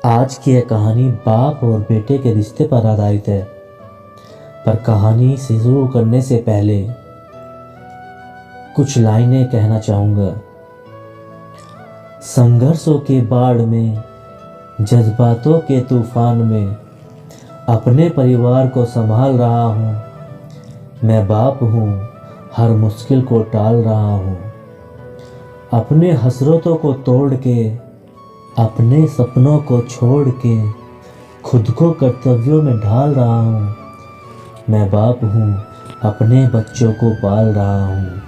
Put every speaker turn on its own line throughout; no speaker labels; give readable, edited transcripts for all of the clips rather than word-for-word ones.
आज की यह कहानी बाप और बेटे के रिश्ते पर आधारित है। पर कहानी से शुरू करने से पहले कुछ लाइनें कहना चाहूँगा। संघर्षों के बाढ़ में, जज्बातों के तूफान में अपने परिवार को संभाल रहा हूँ। मैं बाप हूँ, हर मुश्किल को टाल रहा हूँ। अपने हसरतों को तोड़ के, अपने सपनों को छोड़ के खुद को कर्तव्यों में ढाल रहा हूँ। मैं बाप हूँ, अपने बच्चों को पाल रहा हूँ।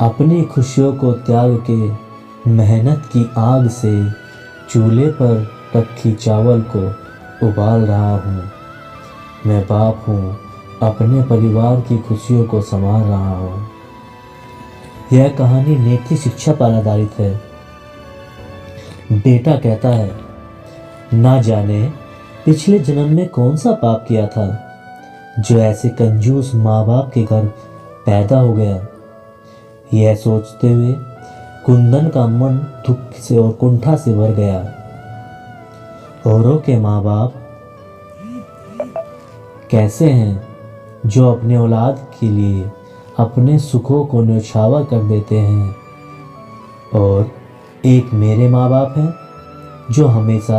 अपनी खुशियों को त्याग के मेहनत की आग से चूल्हे पर रखी चावल को उबाल रहा हूँ। मैं बाप हूँ, अपने परिवार की खुशियों को संभाल रहा हूँ। यह कहानी नैतिक शिक्षा पर आधारित है। बेटा कहता है, ना जाने पिछले जन्म में कौन सा पाप किया था जो ऐसे कंजूस माँ बाप के घर पैदा हो गया। यह सोचते हुए कुंदन का मन दुख से और कुंठा से भर गया। औरों के माँ बाप कैसे हैं जो अपने औलाद के लिए अपने सुखों को न्यौछावर कर देते हैं, और एक मेरे माँ बाप हैं जो हमेशा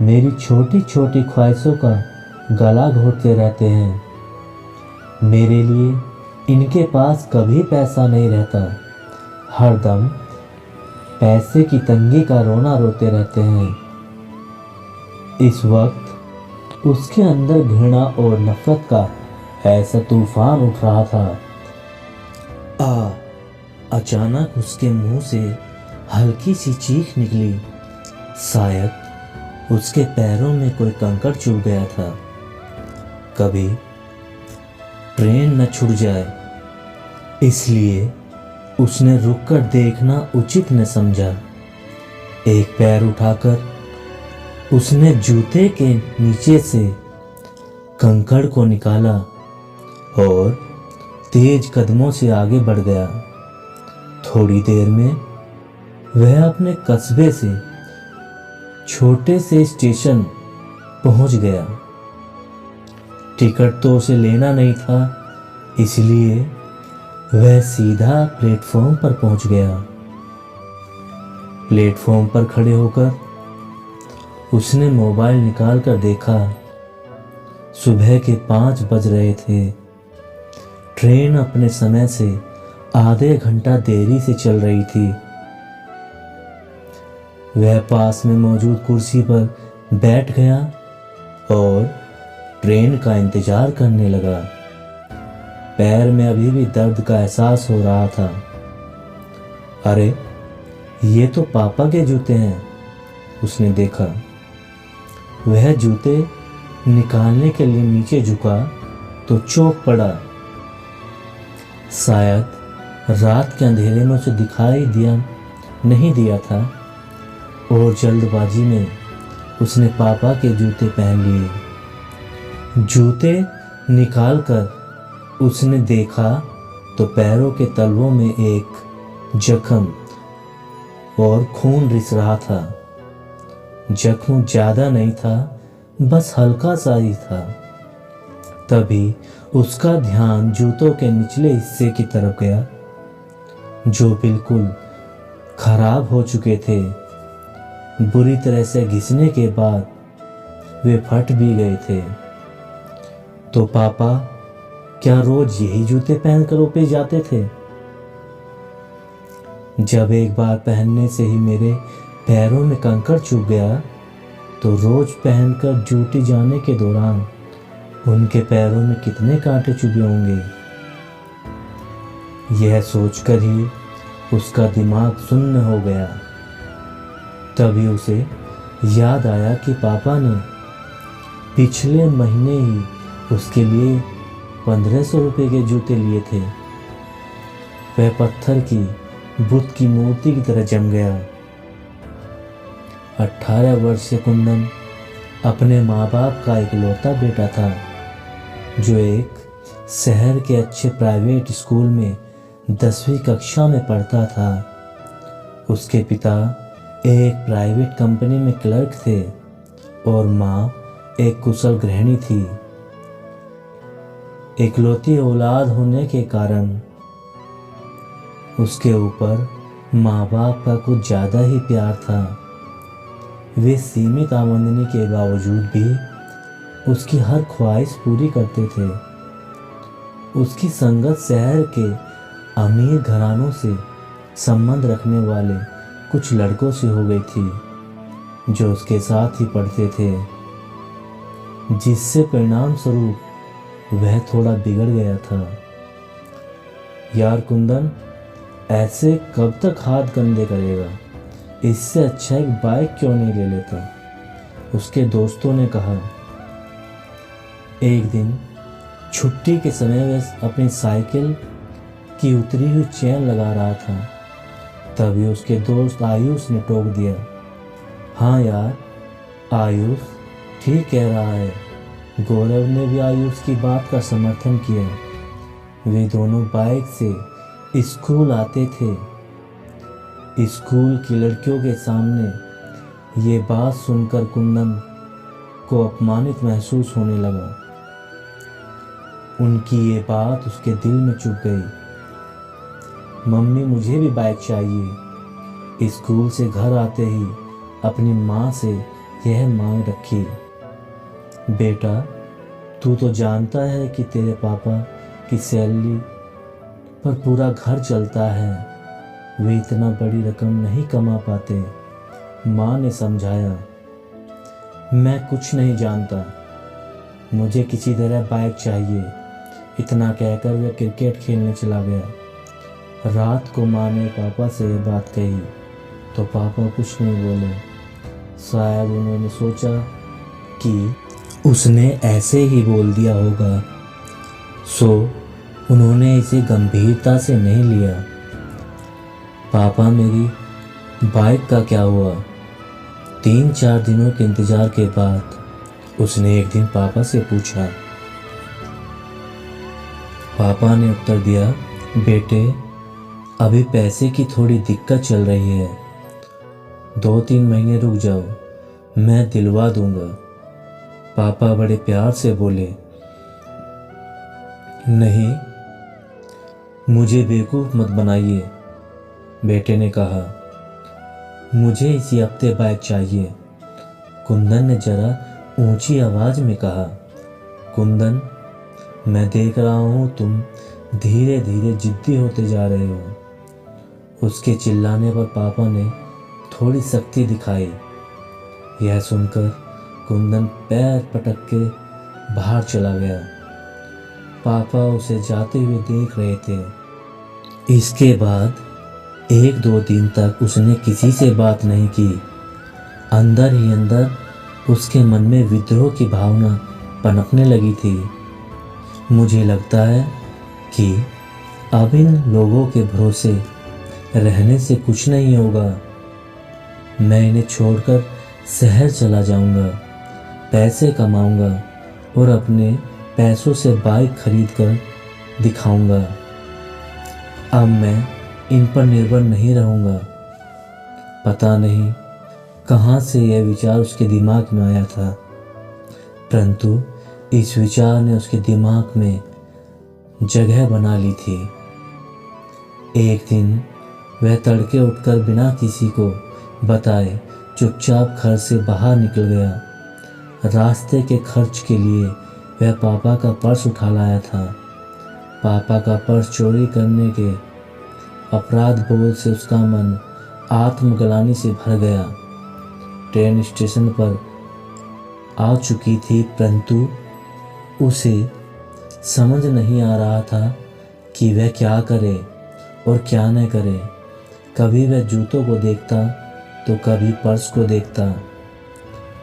मेरी छोटी छोटी ख्वाहिशों का गला घोंटते रहते हैं। मेरे लिए इनके पास कभी पैसा नहीं रहता, हरदम पैसे की तंगी का रोना रोते रहते हैं। इस वक्त उसके अंदर घृणा और नफरत का ऐसा तूफान उठ रहा था। अचानक उसके मुंह से हल्की सी चीख निकली। शायद उसके पैरों में कोई कंकड़ चुभ गया था। कभी ट्रेन न छूट जाए, इसलिए उसने रुककर देखना उचित न समझा। एक पैर उठाकर उसने जूते के नीचे से कंकड़ को निकाला और तेज कदमों से आगे बढ़ गया। थोड़ी देर में वह अपने कस्बे से छोटे से स्टेशन पहुंच गया। टिकट तो उसे लेना नहीं था, इसलिए वह सीधा प्लेटफॉर्म पर पहुंच गया। प्लेटफॉर्म पर खड़े होकर उसने मोबाइल निकाल कर देखा। सुबह के 5 बज रहे थे। ट्रेन अपने समय से आधे घंटा देरी से चल रही थी। वह पास में मौजूद कुर्सी पर बैठ गया और ट्रेन का इंतजार करने लगा। पैर में अभी भी दर्द का एहसास हो रहा था। अरे, ये तो पापा के जूते हैं, उसने देखा। वह जूते निकालने के लिए नीचे झुका तो चौंक पड़ा। शायद रात के अंधेरे में उसे दिखाई नहीं दिया था, और जल्दबाजी में उसने पापा के जूते पहन लिए। जूते निकालकर उसने देखा तो पैरों के तलवों में एक जख्म और खून रिस रहा था। जख्म ज्यादा नहीं था, बस हल्का सा ही था। तभी उसका ध्यान जूतों के निचले हिस्से की तरफ गया, जो बिल्कुल खराब हो चुके थे। बुरी तरह से घिसने के बाद वे फट भी गए थे। तो पापा क्या रोज यही जूते पहनकर ऑफिस जाते थे? जब एक बार पहनने से ही मेरे पैरों में कंकड़ चुभ गया, तो रोज पहनकर ड्यूटी जाने के दौरान उनके पैरों में कितने कांटे चुभे होंगे। यह सोचकर ही उसका दिमाग सुन्न हो गया। तभी उसे याद आया कि पापा ने पिछले महीने ही उसके लिए 1500 रुपये के जूते लिए थे। वह पत्थर की बुद्ध की मूर्ति की तरह जम गया। 18 वर्षीय कुंदन अपने माँ बाप का इकलौता बेटा था, जो एक शहर के अच्छे प्राइवेट स्कूल में 10वीं कक्षा में पढ़ता था। उसके पिता एक प्राइवेट कंपनी में क्लर्क थे और माँ एक कुशल गृहिणी थी। इकलौती औलाद होने के कारण उसके ऊपर माँ बाप का कुछ ज़्यादा ही प्यार था। वे सीमित आमदनी के बावजूद भी उसकी हर ख्वाहिश पूरी करते थे। उसकी संगत शहर के अमीर घरानों से संबंध रखने वाले कुछ लड़कों से हो गई थी जो उसके साथ ही पढ़ते थे, जिससे परिणाम स्वरूप वह थोड़ा बिगड़ गया था। यार कुंदन, ऐसे कब तक हाथ गंदे करेगा? इससे अच्छा एक बाइक क्यों नहीं ले लेता? उसके दोस्तों ने कहा। एक दिन छुट्टी के समय वह अपनी साइकिल की उतरी हुई चेन लगा रहा था, तभी उसके दोस्त आयुष ने टोक दिया। हाँ यार, आयुष ठीक कह रहा है। गौरव ने भी आयुष की बात का समर्थन किया। वे दोनों बाइक से स्कूल आते थे। स्कूल की लड़कियों के सामने ये बात सुनकर कुंदन को अपमानित महसूस होने लगा। उनकी ये बात उसके दिल में चुभ गई। मम्मी, मुझे भी बाइक चाहिए। स्कूल से घर आते ही अपनी माँ से यह मांग रखी। बेटा, तू तो जानता है कि तेरे पापा की सैलरी पर पूरा घर चलता है। वे इतना बड़ी रकम नहीं कमा पाते। माँ ने समझाया। मैं कुछ नहीं जानता, मुझे किसी तरह बाइक चाहिए। इतना कहकर वह क्रिकेट खेलने चला गया। रात को माँ ने पापा से यह बात कही तो पापा कुछ नहीं बोले। शायद उन्होंने सोचा कि उसने ऐसे ही बोल दिया होगा, सो उन्होंने इसे गंभीरता से नहीं लिया। पापा, मेरी बाइक का क्या हुआ? 3-4 दिनों के इंतज़ार के बाद उसने एक दिन पापा से पूछा। पापा ने उत्तर दिया, बेटे, अभी पैसे की थोड़ी दिक्कत चल रही है। 2-3 महीने रुक जाओ, मैं दिलवा दूंगा। पापा बड़े प्यार से बोले। नहीं, मुझे बेवकूफ़ मत बनाइए, बेटे ने कहा। मुझे इसी हफ्ते बाइक चाहिए। कुंदन ने जरा ऊंची आवाज़ में कहा। कुंदन, मैं देख रहा हूँ तुम धीरे धीरे जिद्दी होते जा रहे हो। उसके चिल्लाने पर पापा ने थोड़ी सख्ती दिखाई। यह सुनकर कुंदन पैर पटक के बाहर चला गया। पापा उसे जाते हुए देख रहे थे। इसके बाद 1-2 दिन तक उसने किसी से बात नहीं की। अंदर ही अंदर उसके मन में विद्रोह की भावना पनपने लगी थी। मुझे लगता है कि अब इन लोगों के भरोसे रहने से कुछ नहीं होगा। मैं इन्हें छोड़कर शहर चला जाऊंगा, पैसे कमाऊंगा और अपने पैसों से बाइक खरीद कर दिखाऊंगा। अब मैं इन पर निर्भर नहीं रहूंगा। पता नहीं कहाँ से यह विचार उसके दिमाग में आया था, परंतु इस विचार ने उसके दिमाग में जगह बना ली थी। एक दिन वह तड़के उठकर बिना किसी को बताए चुपचाप घर से बाहर निकल गया। रास्ते के खर्च के लिए वह पापा का पर्स उठा लाया था। पापा का पर्स चोरी करने के अपराध बोध से उसका मन आत्मग्लानि से भर गया। ट्रेन स्टेशन पर आ चुकी थी, परंतु उसे समझ नहीं आ रहा था कि वह क्या करे और क्या न करे। कभी वह जूतों को देखता तो कभी पर्स को देखता।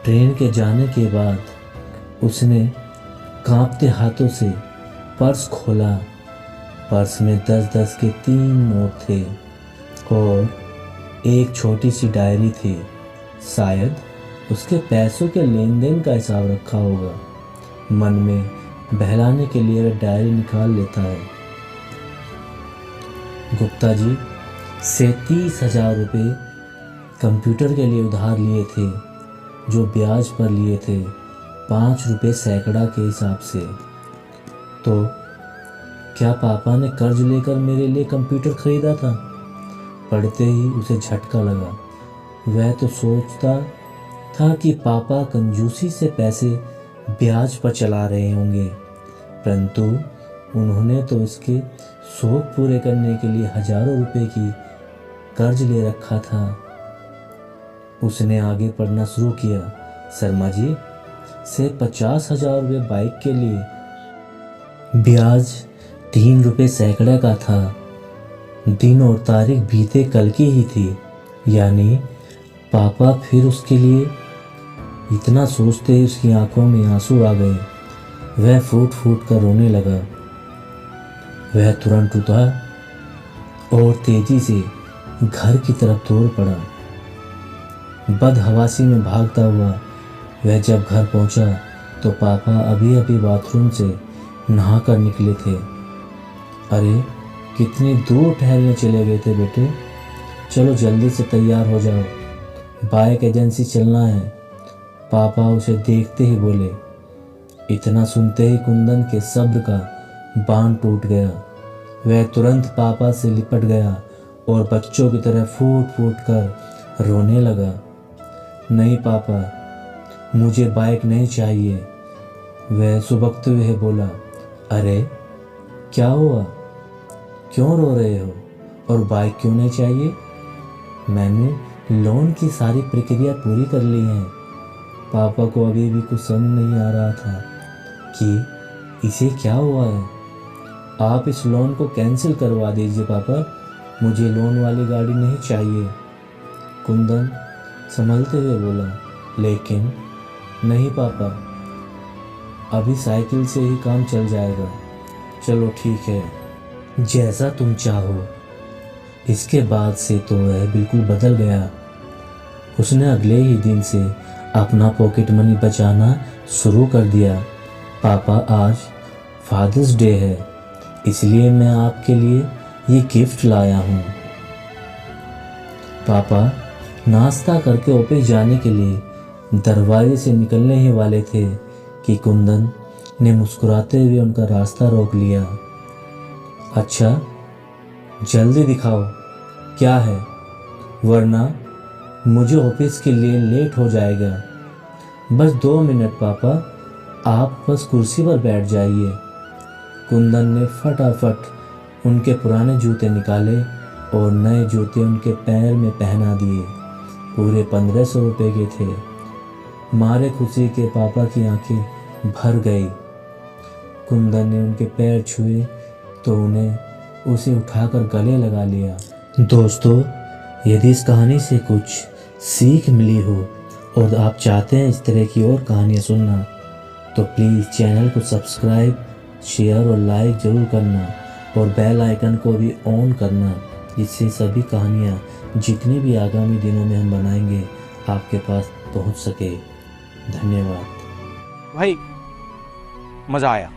ट्रेन के जाने के बाद उसने कांपते हाथों से पर्स खोला। पर्स में 10-10 के 3 नोट थे और एक छोटी सी डायरी थी। शायद उसके पैसों के लेन देन का हिसाब रखा होगा। मन में बहलाने के लिए वह डायरी निकाल लेता है। गुप्ता जी से 30,000 रुपये कंप्यूटर के लिए उधार लिए थे, जो ब्याज पर लिए थे 5 रुपये सैकड़ा के हिसाब से। तो क्या पापा ने कर्ज लेकर मेरे लिए कंप्यूटर खरीदा था? पढ़ते ही उसे झटका लगा। वह तो सोचता था कि पापा कंजूसी से पैसे ब्याज पर चला रहे होंगे, परंतु उन्होंने तो इसके शौक पूरे करने के लिए हजारों रुपए की कर्ज ले रखा था। उसने आगे पढ़ना शुरू किया। शर्मा जी से 50,000 रुपये बाइक के लिए, ब्याज 3 रुपये सैकड़ा का था। दिन और तारीख बीते कल की ही थी, यानी पापा फिर उसके लिए इतना सोचते ही उसकी आंखों में आंसू आ गए। वह फूट फूट कर रोने लगा। वह तुरंत उठा और तेजी से घर की तरफ दौड़ पड़ा। बदहवासी में भागता हुआ वह जब घर पहुंचा तो पापा अभी अभी बाथरूम से नहा कर निकले थे। अरे कितनी दूर टहलने चले गए थे बेटे, चलो जल्दी से तैयार हो जाओ, बाइक एजेंसी चलना है। पापा उसे देखते ही बोले। इतना सुनते ही कुंदन के सब्र का बांध टूट गया। वह तुरंत पापा से लिपट गया और बच्चों की तरह फूट फूट कर रोने लगा। नहीं पापा, मुझे बाइक नहीं चाहिए। वह सुबकते हुए बोला। अरे क्या हुआ, क्यों रो रहे हो और बाइक क्यों नहीं चाहिए? मैंने लोन की सारी प्रक्रिया पूरी कर ली है। पापा को अभी भी कुछ समझ नहीं आ रहा था कि इसे क्या हुआ है। आप इस लोन को कैंसिल करवा दीजिए पापा, मुझे लोन वाली गाड़ी नहीं चाहिए। कुंदन संभलते हुए बोला। लेकिन नहीं पापा, अभी साइकिल से ही काम चल जाएगा। चलो ठीक है, जैसा तुम चाहो। इसके बाद से तो वह बिल्कुल बदल गया। उसने अगले ही दिन से अपना पॉकेट मनी बचाना शुरू कर दिया। पापा आज फादर्स डे है, इसलिए मैं आपके लिए ये गिफ्ट लाया हूँ। पापा नाश्ता करके ऑफिस जाने के लिए दरवाजे से निकलने ही वाले थे कि कुंदन ने मुस्कुराते हुए उनका रास्ता रोक लिया। अच्छा जल्दी दिखाओ क्या है, वरना मुझे ऑफिस के लिए लेट हो जाएगा। बस 2 मिनट पापा, आप बस कुर्सी पर बैठ जाइए। कुंदन ने फटाफट उनके पुराने जूते निकाले और नए जूते उनके पैर में पहना दिए। पूरे 1500 रुपये के थे। मारे खुशी के पापा की आंखें भर गई। कुंदन ने उनके पैर छुए तो उन्हें उसे उठाकर गले लगा लिया। दोस्तों, यदि इस कहानी से कुछ सीख मिली हो और आप चाहते हैं इस तरह की और कहानियाँ सुनना, तो प्लीज़ चैनल को सब्सक्राइब, शेयर और लाइक ज़रूर करना और बेल आइकन को भी ऑन करना, जिससे सभी कहानियाँ जितनी भी आगामी दिनों में हम बनाएंगे आपके पास पहुँच सके। धन्यवाद
भाई, मज़ा आया।